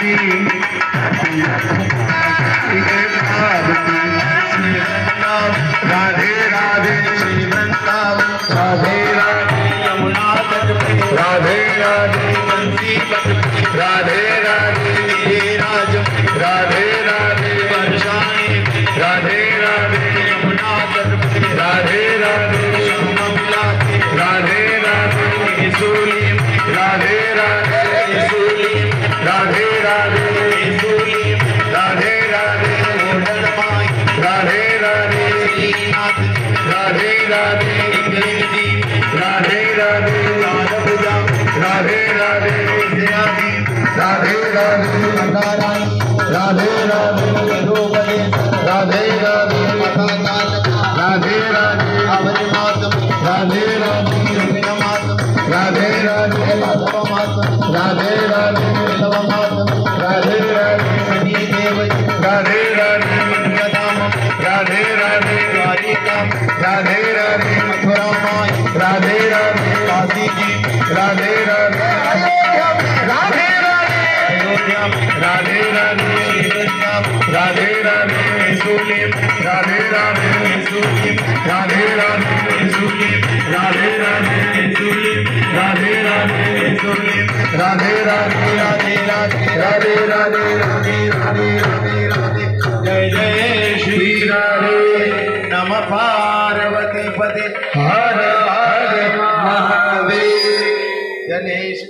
की राधे राधे श्री वृंदावन राधे राधे यमुना तट पे राधे राधे बंसी तट पे राधे राधे राज राधे राधे बरसाने राधे राधे यमुना तट पे राधे राधे श्यामला राधे राधे सूली राधे राधे सूली राधे राधे सूली राधे राधे मोडन माई राधे राधे श्रीनाथ राधे राधे इंद्रजी राधे राधे राधे राधे राधे राधे राधे राधे राधे राधे रोबले राधे राधे राधे राधे अवनि मातम राधे राधे रविना मातम राधे राधे माधव मातम राधे राधे लव मातम राधे राधे शनि देव राधे राधे मध्यधाम राधे राधे द्वारिका राधे राधे मथुरा माई राधे राधे काशी जी राधे राधे राधे अयोध्या राधे राधे राधे राधे सूली राधे राधे सूली राधे राधे सूली राधे राधे सूली राधे राधे सूली राधे राधे राधे राधे राधे राधे राधे राधे राधे राधे जय जय श्री राधे नमः पार्वती पते हर हर महादेव गणेश